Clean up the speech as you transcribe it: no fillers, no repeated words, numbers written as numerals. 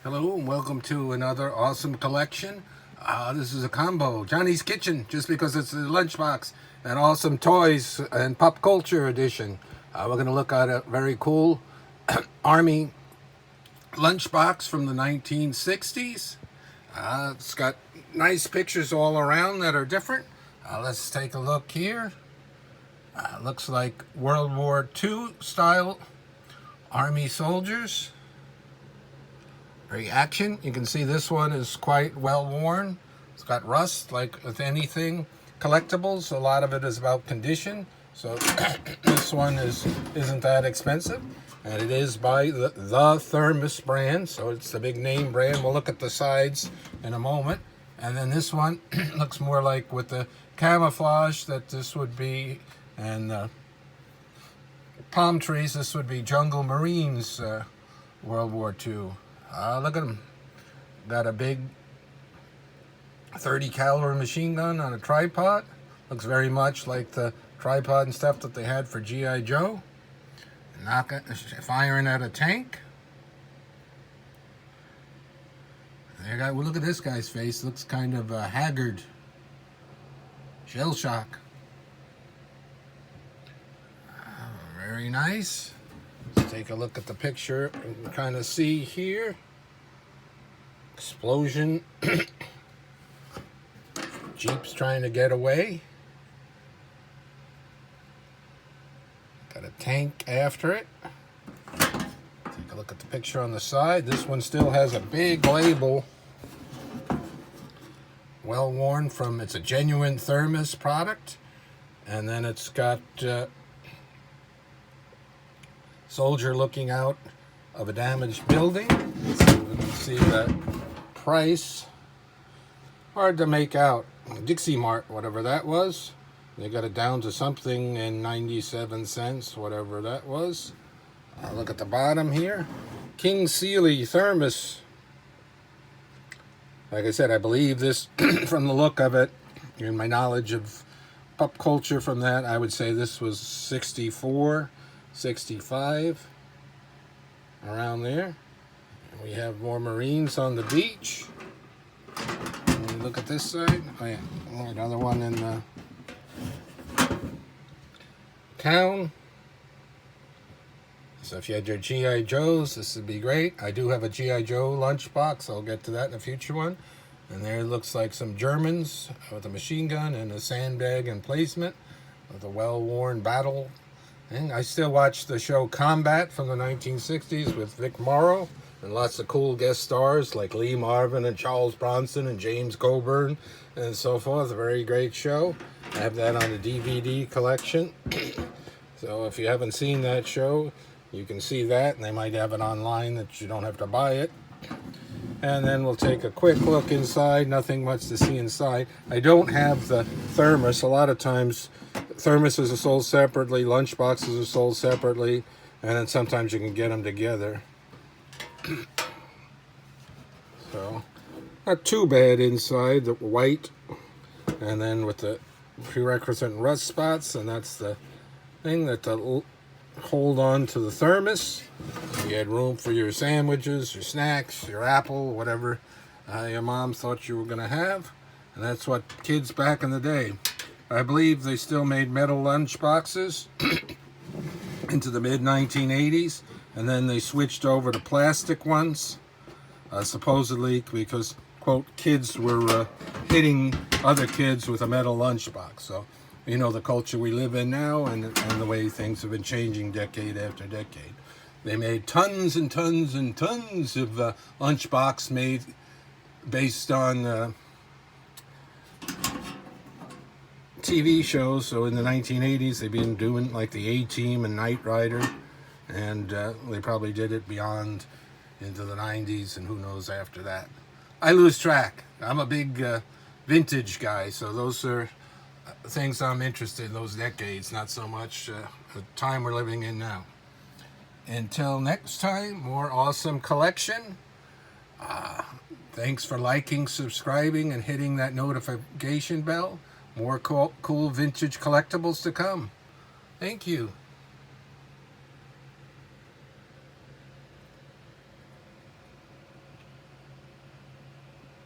Hello and welcome to another awesome collection. This is a combo, Johnny's Kitchen, just because it's a Lunchbox and awesome toys and pop culture edition. We're going to look at a very cool Army Lunchbox from the 1960s. It's got nice pictures all around that are different. Let's take a look here. Looks like World War II style Army soldiers. Very action. You can see this one is quite well worn. It's got rust, like with anything collectibles. A lot of it is about condition. So this one isn't that expensive, and it is by the Thermos brand. So it's the big name brand. We'll look at the sides in a moment. And then this one looks more like with the camouflage that this would be, and palm trees. This would be Jungle Marines, World War II. Look at him. Got a big 30 caliber machine gun on a tripod. Looks very much like the tripod and stuff that they had for G.I. Joe. Firing at a tank. Well, look at this guy's face. Looks kind of haggard. Shell shock. Very nice. Let's take a look at the picture and kind of see here. Explosion. Jeep's trying to get away. Got a tank after it. Take a look at the picture on the side. This one still has a big label. Well worn from, it's a genuine Thermos product. And then it's got soldier looking out of a damaged building. So we can see that price. Hard to make out. Dixie Mart, whatever that was. They got it down to something in 97 cents, whatever that was. Look at the bottom here. King Sealey Thermos. Like I said, I believe this, from the look of it, and my knowledge of pop culture from that, I would say this was 64, 65, around there. And we have more Marines on the beach. And we look at this side. Oh yeah, another one in the town. So if you had your G.I. Joes, this would be great. I do have a G.I. Joe lunchbox. I'll get to that in a future one. And there it looks like some Germans with a machine gun and a sandbag emplacement with a well-worn battle. And I still watch the show Combat from the 1960s with Vic Morrow and lots of cool guest stars like Lee Marvin and Charles Bronson and James Coburn and so forth. A very great show. I have that on a DVD collection. So if you haven't seen that show, you can see that, and they might have it online that you don't have to buy it. And then we'll take a quick look inside. Nothing much to see inside. I don't have the Thermos. A lot of times Thermoses are sold separately, lunchboxes are sold separately, and then sometimes you can get them together. So, not too bad inside. The white, and then with the prerequisite rust spots, and that's the thing that the hold on to the Thermos. You had room for your sandwiches, your snacks, your apple, whatever your mom thought you were going to have. And that's what kids back in the day. I believe they still made metal lunch boxes into the mid-1980s. And then they switched over to plastic ones, supposedly because, quote, kids were hitting other kids with a metal lunchbox. So, you know, the culture we live in now and the way things have been changing decade after decade. They made tons and tons and tons of lunchbox made based on TV shows. So in the 1980s, they've been doing like the A-Team and Knight Rider, and they probably did it beyond into the 90s, and who knows after that. I lose track. I'm a big vintage guy, so those are things I'm interested in, those decades, not so much the time we're living in now. Until next time, more awesome collection. Thanks for liking, subscribing, and hitting that notification bell. More cool vintage collectibles to come. Thank you.